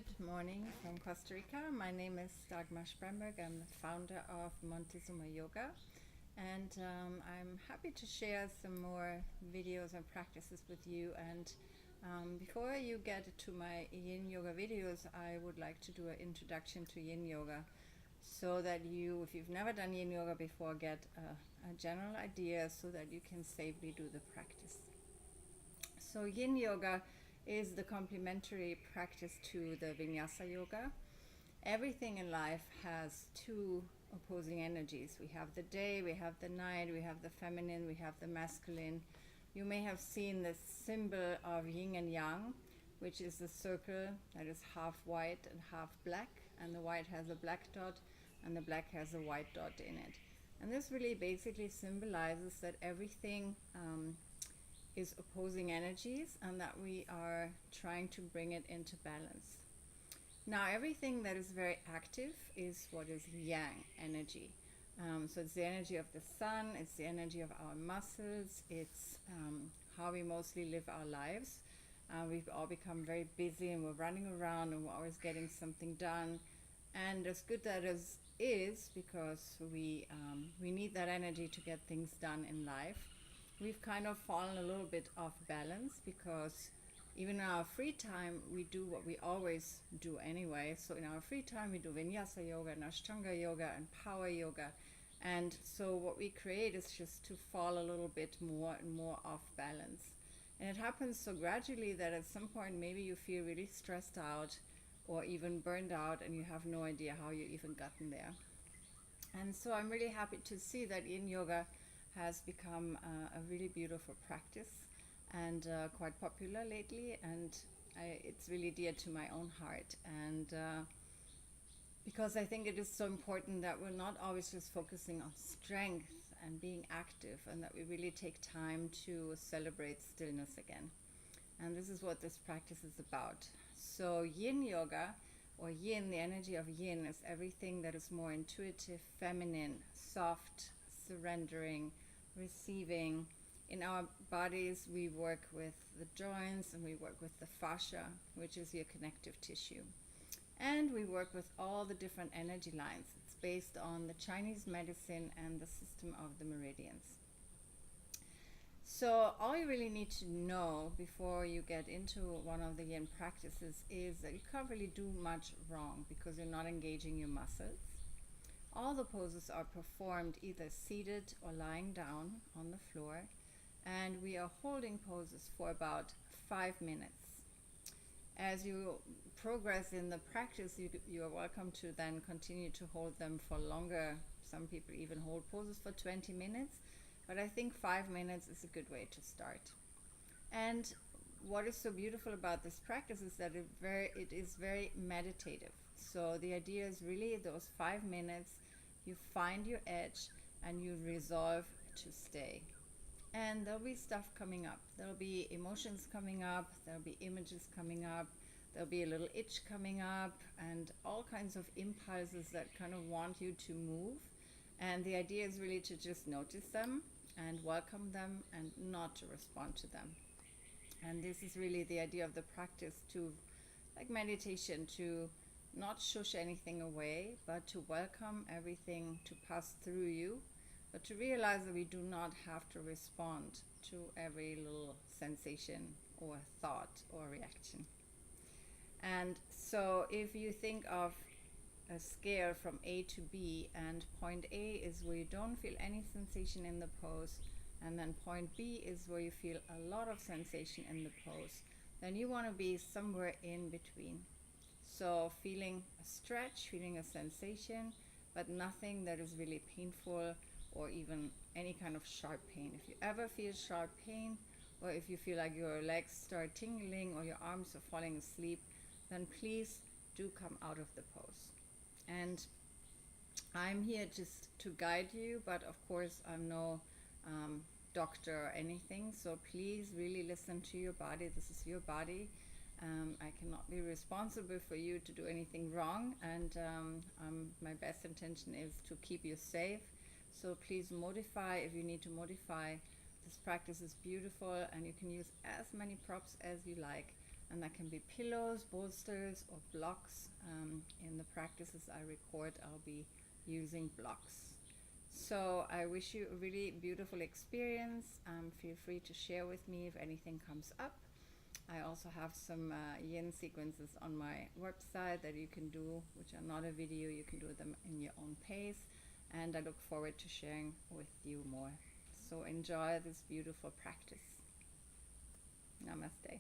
Good morning from Costa Rica. My name is Dagmar Spremberg. I'm the founder of Montezuma Yoga, and I'm happy to share some more videos and practices with you. And before you get to my Yin Yoga videos, I would like to do an introduction to Yin Yoga so that you, if you've never done Yin Yoga before, get a general idea so that you can safely do the practice. So Yin Yoga is the complementary practice to the Vinyasa Yoga. Everything in life has two opposing energies. We have the day, we have the night, we have the feminine, we have the masculine. You may have seen the symbol of yin and yang, which is the circle that is half white and half black, and the white has a black dot and the black has a white dot in it. And this really basically symbolizes that everything is opposing energies and that we are trying to bring it into balance. Now, everything that is very active is what is yang energy. So it's the energy of the sun, it's the energy of our muscles, it's how we mostly live our lives. We've all become very busy and we're running around and we're always getting something done. And as good that is because we need that energy to get things done in life. We've kind of fallen a little bit off balance because even in our free time, we do what we always do anyway. So in our free time, we do Vinyasa Yoga and Ashtanga Yoga and Power Yoga. And so what we create is just to fall a little bit more and more off balance. And it happens so gradually that at some point, maybe you feel really stressed out or even burned out and you have no idea how you even gotten there. And so I'm really happy to see that Yin Yoga has become a really beautiful practice and quite popular lately, and it's really dear to my own heart. And because I think it is so important that we're not always just focusing on strength and being active, and that we really take time to celebrate stillness again. And this is what this practice is about. So Yin Yoga, or Yin, the energy of Yin, is everything that is more intuitive, feminine, soft, surrendering, receiving. In our bodies, we work with the joints and we work with the fascia, which is your connective tissue. And we work with all the different energy lines. It's based on the Chinese medicine and the system of the meridians. So all you really need to know before you get into one of the Yin practices is that you can't really do much wrong because you're not engaging your muscles. All the poses are performed either seated or lying down on the floor, and we are holding poses for about 5 minutes. As you progress in the practice, you are welcome to then continue to hold them for longer. Some people even hold poses for 20 minutes, but I think 5 minutes is a good way to start. And what is so beautiful about this practice is that it is very meditative. So the idea is really those 5 minutes, you find your edge and you resolve to stay. And there'll be stuff coming up. There'll be emotions coming up, there'll be images coming up, there'll be a little itch coming up, and all kinds of impulses that kind of want you to move. And the idea is really to just notice them and welcome them and not to respond to them. And this is really the idea of the practice, to, like meditation, to not shush anything away, but to welcome everything to pass through you, but to realize that we do not have to respond to every little sensation or thought or reaction. And so if you think of a scale from A to B, and point A is where you don't feel any sensation in the pose, and then point B is where you feel a lot of sensation in the pose, then you want to be somewhere in between. So feeling a stretch, feeling a sensation, but nothing that is really painful or even any kind of sharp pain. If you ever feel sharp pain, or if you feel like your legs start tingling or your arms are falling asleep, then please do come out of the pose. And I'm here just to guide you, but of course I'm no doctor or anything, so please really listen to your body. This is your body. I cannot be responsible for you to do anything wrong, and my best intention is to keep you safe. So please modify if you need to modify. This practice is beautiful and you can use as many props as you like. and that can be pillows, bolsters, or blocks. In the practices I record, I'll be using blocks. So I wish you a really beautiful experience. Feel free to share with me if anything comes up. I also have some yin sequences on my website that you can do, which are not a video. You can do them in your own pace, and I look forward to sharing with you more. So enjoy this beautiful practice. Namaste.